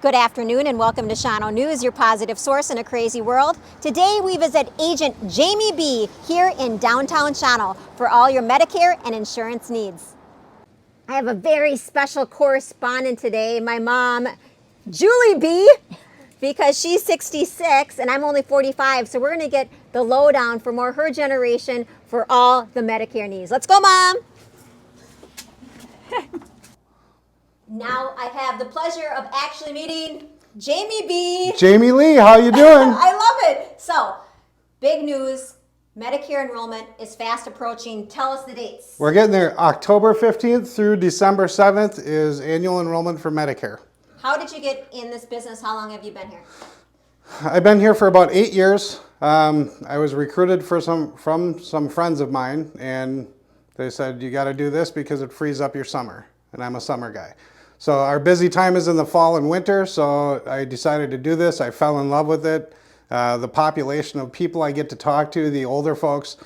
Good afternoon and welcome to Shawano News, your positive source in a crazy world. Today we visit Agent Jaime B here in downtown Shawano for all your Medicare and insurance needs. I have a very special correspondent today, my mom, Julie B, because she's 66 and I'm only 45, so we're going to get the lowdown for more her generation for all the Medicare needs. Let's go, Mom! Now I have the pleasure of actually meeting Jaime B. Jamie Lee, how you doing? I love it. So, big news. Medicare enrollment is fast approaching. Tell us the dates. We're getting there. October 15th through December 7th is annual enrollment for Medicare. How did you get in this business? How long have you been here? I've been here for about 8 years. I was recruited from some friends of mine, and they said, you got to do this because it frees up your summer. And I'm a summer guy. So our busy time is in the fall and winter, so I decided to do this. I fell in love with it. The population of people I get to talk to, the older folks,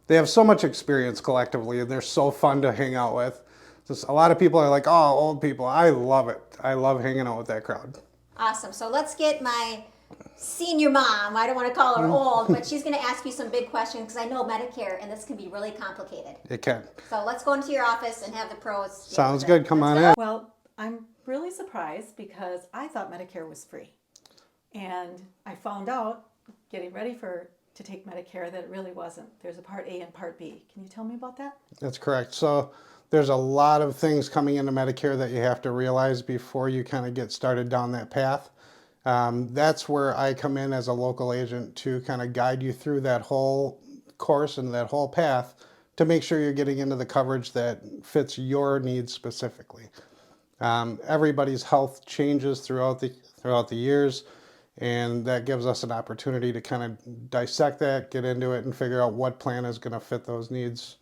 they have so much experience collectively, and they're so fun to hang out with. Just a lot of people are like, oh, old people. I love it. I love hanging out with that crowd. Awesome. So let's get my senior mom. I don't want to call her old, but she's going to ask you some big questions because I know Medicare, and this can be really complicated. It can. So let's go into your office and have the pros. Sounds good. Come on in. Well, I'm really surprised because I thought Medicare was free. And I found out, getting ready to take Medicare, that it really wasn't. There's a Part A and Part B. Can you tell me about that? That's correct. So there's a lot of things coming into Medicare that you have to realize before you kind of get started down that path. That's where I come in as a local agent to kind of guide you through that whole course and that whole path to make sure you're getting into the coverage that fits your needs specifically. Everybody's health changes throughout the years, and that gives us an opportunity to kind of dissect that, get into it, and figure out what plan is going to fit those needs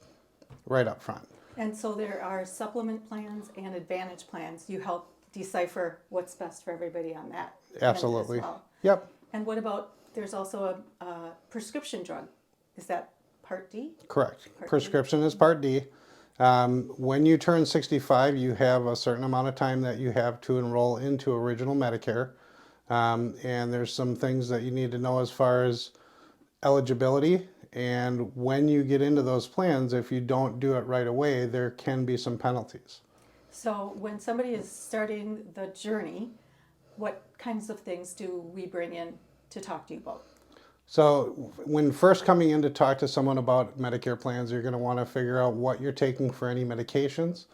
right up front. And so there are supplement plans and advantage plans. You help decipher what's best for everybody on that. Absolutely. As well. Yep. And what about, there's also a prescription drug. Is that Part D? Correct. Part Prescription is Part D. When you turn 65, you have a certain amount of time that you have to enroll into Original Medicare. And there's some things that you need to know as far as eligibility. And when you get into those plans, if you don't do it right away, there can be some penalties. So when somebody is starting the journey, what kinds of things do we bring in to talk to you about? So when first coming in to talk to someone about Medicare plans, you're going to want to figure out what you're taking for any medications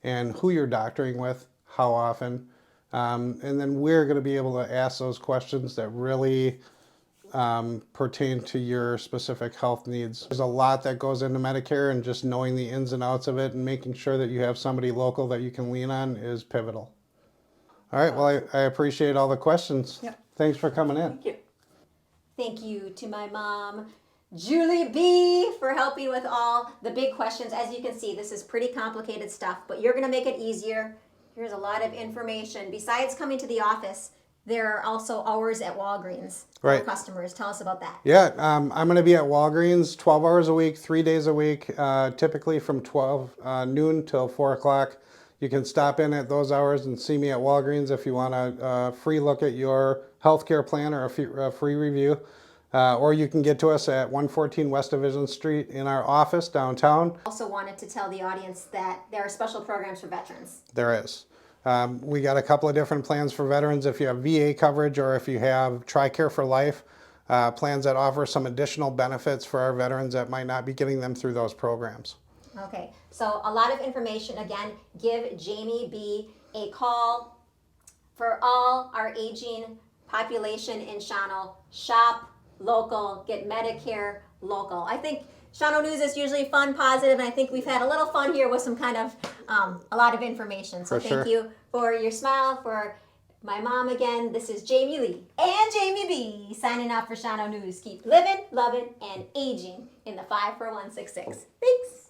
and who you're doctoring with, how often. And then we're going to be able to ask those questions that really pertain to your specific health needs. There's a lot that goes into Medicare, and just knowing the ins and outs of it and making sure that you have somebody local that you can lean on is pivotal. All right, well, I appreciate all the questions. Yep. Thanks for coming in. Thank you. Thank you to my mom, Julie B, for helping with all the big questions. As you can see, this is pretty complicated stuff, but you're going to make it easier. Here's a lot of information. Besides coming to the office, there are also hours at Walgreens for customers. Tell us about that. Yeah, I'm going to be at Walgreens 12 hours a week, 3 days a week, typically from 12 noon till 4 o'clock. You can stop in at those hours and see me at Walgreens if you want a free look at your healthcare plan or a free review. Or you can get to us at 114 West Division Street in our office downtown. Also wanted to tell the audience that there are special programs for veterans. There is. We got a couple of different plans for veterans. If you have VA coverage or if you have TRICARE for Life, plans that offer some additional benefits for our veterans that might not be getting them through those programs. Okay, so a lot of information. Again, give Jaime B a call. For all our aging population in Shawano, shop local, get Medicare local. I think Shawano News is usually fun, positive, and I think we've had a little fun here with some kind of, a lot of information. So thank you for your smile. For my mom again, this is Jaime Lee and Jaime B signing off for Shawano News. Keep living, loving, and aging in the 54166. Thanks.